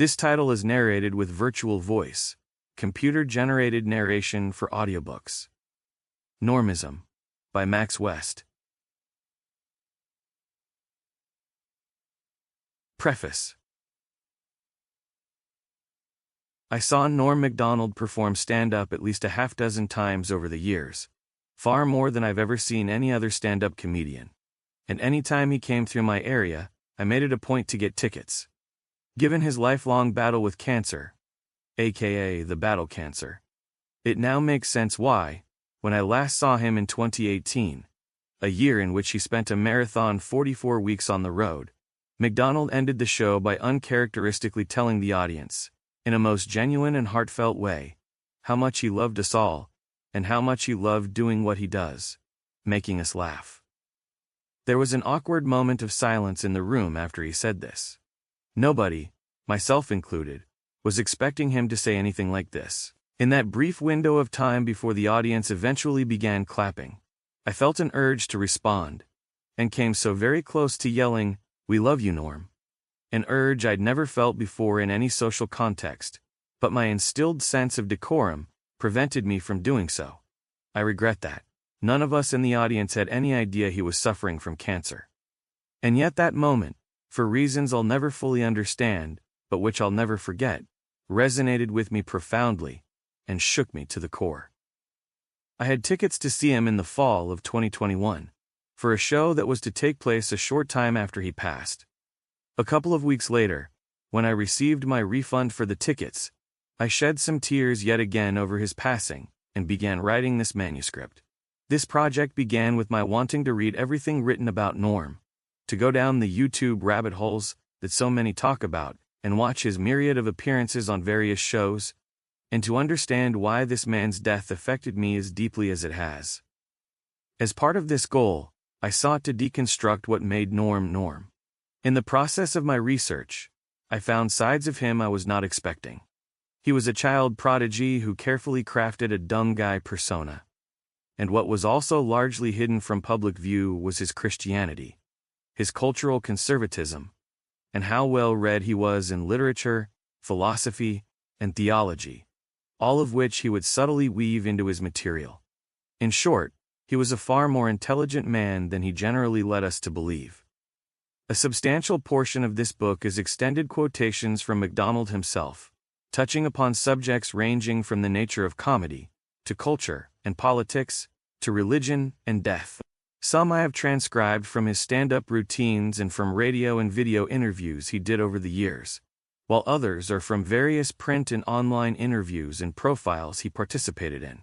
This title is narrated with virtual voice, computer-generated narration for audiobooks. Normism by Max West. Preface. I saw Norm Macdonald perform stand-up at least a half-dozen times over the years, far more than I've ever seen any other stand-up comedian. And any time he came through my area, I made it a point to get tickets. Given his lifelong battle with cancer, aka the battle cancer, it now makes sense why, when I last saw him in 2018, a year in which he spent a marathon 44 weeks on the road, Macdonald ended the show by uncharacteristically telling the audience, in a most genuine and heartfelt way, how much he loved us all, and how much he loved doing what he does, making us laugh. There was an awkward moment of silence in the room after he said this. Nobody, myself included, was expecting him to say anything like this. In that brief window of time before the audience eventually began clapping, I felt an urge to respond, and came so very close to yelling, "We love you, Norm." An urge I'd never felt before in any social context, but my instilled sense of decorum prevented me from doing so. I regret that. None of us in the audience had any idea he was suffering from cancer. And yet that moment, for reasons I'll never fully understand, but which I'll never forget, resonated with me profoundly, and shook me to the core. I had tickets to see him in the fall of 2021, for a show that was to take place a short time after he passed. A couple of weeks later, when I received my refund for the tickets, I shed some tears yet again over his passing, and began writing this manuscript. This project began with my wanting to read everything written about Norm, to go down the YouTube rabbit holes that so many talk about, and watch his myriad of appearances on various shows, and to understand why this man's death affected me as deeply as it has. As part of this goal, I sought to deconstruct what made Norm Norm. In the process of my research, I found sides of him I was not expecting. He was a child prodigy who carefully crafted a dumb guy persona. And what was also largely hidden from public view was his Christianity, his cultural conservatism, and how well read he was in literature, philosophy, and theology, all of which he would subtly weave into his material. In short, he was a far more intelligent man than he generally led us to believe. A substantial portion of this book is extended quotations from Macdonald himself, touching upon subjects ranging from the nature of comedy, to culture and politics, to religion and death. Some I have transcribed from his stand-up routines and from radio and video interviews he did over the years, while others are from various print and online interviews and profiles he participated in.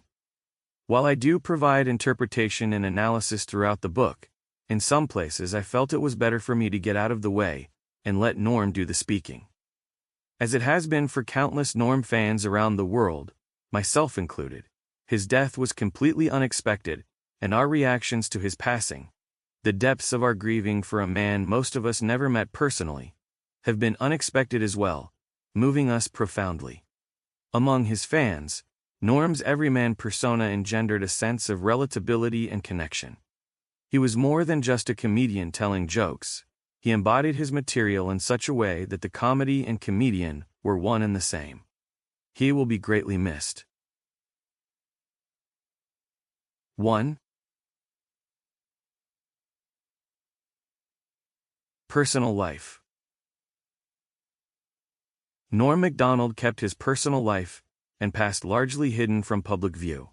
While I do provide interpretation and analysis throughout the book, in some places I felt it was better for me to get out of the way and let Norm do the speaking. As it has been for countless Norm fans around the world, myself included, his death was completely unexpected, and our reactions to his passing, the depths of our grieving for a man most of us never met personally, have been unexpected as well, moving us profoundly. Among his fans, Norm's everyman persona engendered a sense of relatability and connection. He was more than just a comedian telling jokes. He embodied his material in such a way that the comedy and comedian were one and the same. He will be greatly missed. 1. Personal life. Norm Macdonald kept his personal life and past largely hidden from public view.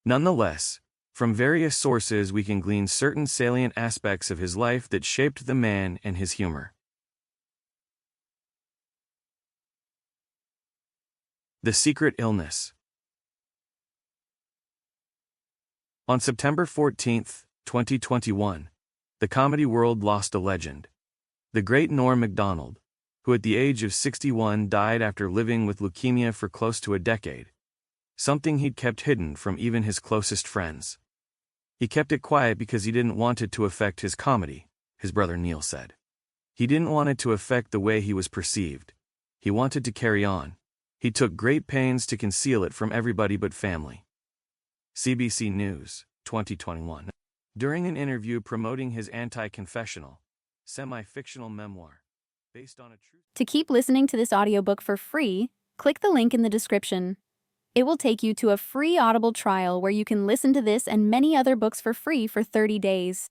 Nonetheless, from various sources we can glean certain salient aspects of his life that shaped the man and his humor. The secret illness. On September 14, 2021, the comedy world lost a legend. The great Norm Macdonald, who at the age of 61 died after living with leukemia for close to a decade, something he'd kept hidden from even his closest friends. He kept it quiet because he didn't want it to affect his comedy, his brother Neil said. He didn't want it to affect the way he was perceived. He wanted to carry on. He took great pains to conceal it from everybody but family. CBC News, 2021. During an interview promoting his anti-confessional, semi-fictional memoir, based on a true. To keep listening to this audiobook for free, click the link in the description. It will take you to a free Audible trial where you can listen to this and many other books for free for 30 days.